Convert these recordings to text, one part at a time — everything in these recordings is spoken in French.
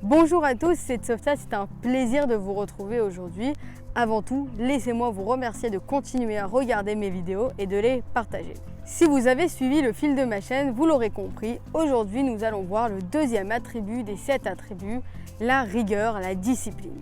Bonjour à tous, c'est Tsofta, c'est un plaisir de vous retrouver aujourd'hui. Avant tout, laissez-moi vous remercier de continuer à regarder mes vidéos et de les partager. Si vous avez suivi le fil de ma chaîne, vous l'aurez compris, aujourd'hui nous allons voir le deuxième attribut des 7 attributs, la rigueur, la discipline.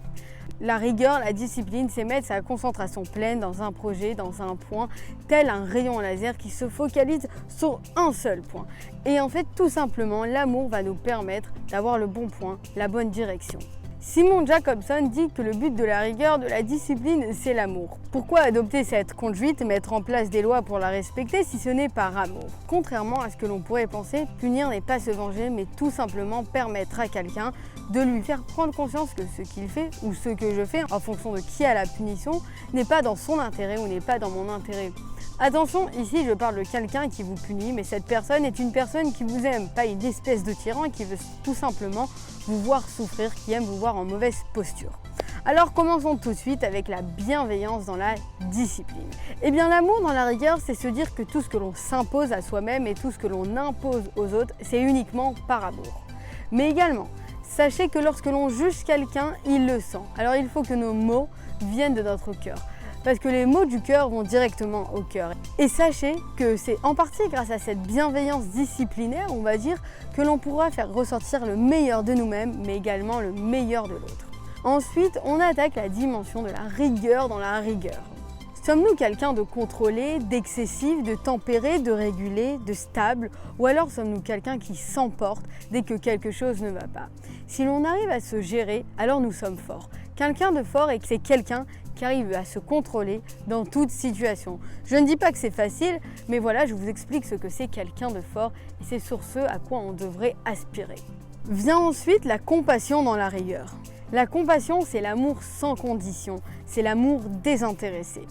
La rigueur, la discipline, c'est mettre sa concentration pleine dans un projet, dans un point, tel un rayon laser qui se focalise sur un seul point. Et en fait, tout simplement, l'amour va nous permettre d'avoir le bon point, la bonne direction. Simon Jacobson dit que le but de la rigueur, de la discipline, c'est l'amour. Pourquoi adopter cette conduite, mettre en place des lois pour la respecter si ce n'est par amour? Contrairement à ce que l'on pourrait penser, punir n'est pas se venger, mais tout simplement permettre à quelqu'un de lui faire prendre conscience que ce qu'il fait ou ce que je fais, en fonction de qui a la punition, n'est pas dans son intérêt ou n'est pas dans mon intérêt. Attention, ici je parle de quelqu'un qui vous punit, mais cette personne est une personne qui vous aime, pas une espèce de tyran qui veut tout simplement vous voir souffrir, qui aime vous voir en mauvaise posture. Alors commençons tout de suite avec la bienveillance dans la discipline. Eh bien l'amour dans la rigueur, c'est se dire que tout ce que l'on s'impose à soi-même et tout ce que l'on impose aux autres, c'est uniquement par amour. Mais également, sachez que lorsque l'on juge quelqu'un, il le sent. Alors il faut que nos mots viennent de notre cœur. Parce que les mots du cœur vont directement au cœur. Et sachez que c'est en partie grâce à cette bienveillance disciplinaire, on va dire, que l'on pourra faire ressortir le meilleur de nous-mêmes, mais également le meilleur de l'autre. Ensuite, on attaque la dimension de la rigueur dans la rigueur. Sommes-nous quelqu'un de contrôlé, d'excessif, de tempéré, de régulé, de stable, ou alors sommes-nous quelqu'un qui s'emporte dès que quelque chose ne va pas? Si l'on arrive à se gérer, alors nous sommes forts. Quelqu'un de fort, et c'est quelqu'un qui arrive à se contrôler dans toute situation. Je ne dis pas que c'est facile, mais voilà, je vous explique ce que c'est quelqu'un de fort et c'est sur ce à quoi on devrait aspirer. Vient ensuite la compassion dans la rigueur. La compassion, c'est l'amour sans condition, c'est l'amour désintéressé.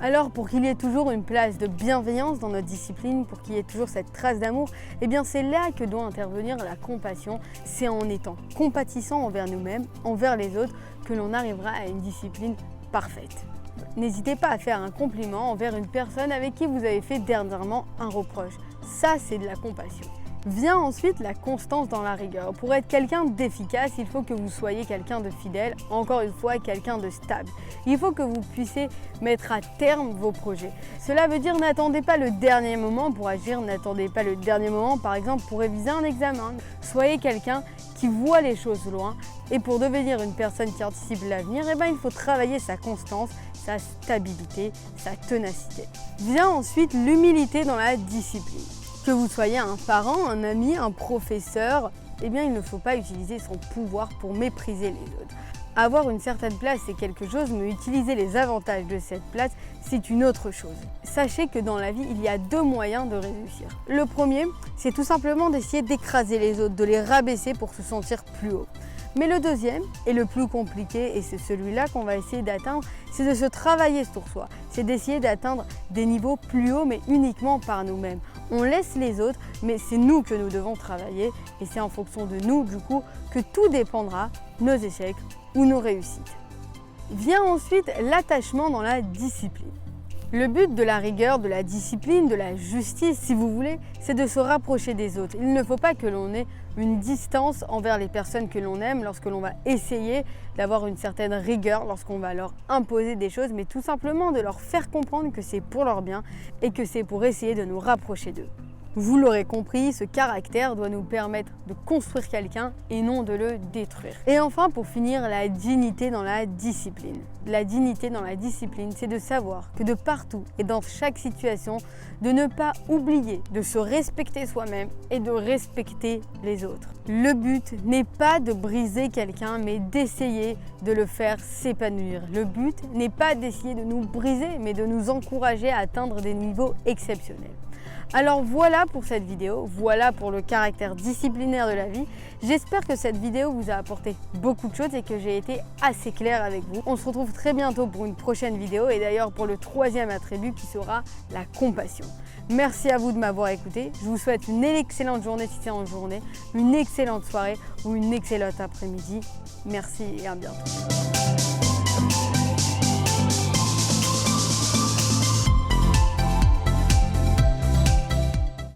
Alors pour qu'il y ait toujours une place de bienveillance dans notre discipline, pour qu'il y ait toujours cette trace d'amour, eh bien c'est là que doit intervenir la compassion. C'est en étant compatissant envers nous-mêmes, envers les autres, que l'on arrivera à une discipline parfaite. N'hésitez pas à faire un compliment envers une personne avec qui vous avez fait dernièrement un reproche. Ça, c'est de la compassion. Vient ensuite la constance dans la rigueur. Pour être quelqu'un d'efficace, il faut que vous soyez quelqu'un de fidèle, encore une fois quelqu'un de stable. Il faut que vous puissiez mettre à terme vos projets. Cela veut dire n'attendez pas le dernier moment pour agir, n'attendez pas le dernier moment par exemple pour réviser un examen. Soyez quelqu'un qui voit les choses loin et pour devenir une personne qui anticipe l'avenir, il faut travailler sa constance, sa stabilité, sa ténacité. Vient ensuite l'humilité dans la discipline. Que vous soyez un parent, un ami, un professeur, il ne faut pas utiliser son pouvoir pour mépriser les autres. Avoir une certaine place, c'est quelque chose, mais utiliser les avantages de cette place, c'est une autre chose. Sachez que dans la vie, il y a 2 moyens de réussir. Le premier, c'est tout simplement d'essayer d'écraser les autres, de les rabaisser pour se sentir plus haut. Mais le deuxième, et le plus compliqué, et c'est celui-là qu'on va essayer d'atteindre, c'est de se travailler sur soi. C'est d'essayer d'atteindre des niveaux plus hauts, mais uniquement par nous-mêmes. On laisse les autres, mais c'est nous que nous devons travailler. Et c'est en fonction de nous, du coup, que tout dépendra, nos échecs ou nos réussites. Vient ensuite l'attachement dans la discipline. Le but de la rigueur, de la discipline, de la justice, si vous voulez, c'est de se rapprocher des autres. Il ne faut pas que l'on ait une distance envers les personnes que l'on aime lorsque l'on va essayer d'avoir une certaine rigueur, lorsqu'on va leur imposer des choses, mais tout simplement de leur faire comprendre que c'est pour leur bien et que c'est pour essayer de nous rapprocher d'eux. Vous l'aurez compris, ce caractère doit nous permettre de construire quelqu'un et non de le détruire. Et enfin, pour finir, la dignité dans la discipline. La dignité dans la discipline, c'est de savoir que de partout et dans chaque situation, de ne pas oublier de se respecter soi-même et de respecter les autres. Le but n'est pas de briser quelqu'un, mais d'essayer de le faire s'épanouir. Le but n'est pas d'essayer de nous briser, mais de nous encourager à atteindre des niveaux exceptionnels. Alors voilà pour cette vidéo, voilà pour le caractère disciplinaire de la vie. J'espère que cette vidéo vous a apporté beaucoup de choses et que j'ai été assez claire avec vous. On se retrouve très bientôt pour une prochaine vidéo et d'ailleurs pour le 3e attribut qui sera la compassion. Merci à vous de m'avoir écouté. Je vous souhaite une excellente journée si c'est en journée, une excellente soirée ou une excellente après-midi. Merci et à bientôt.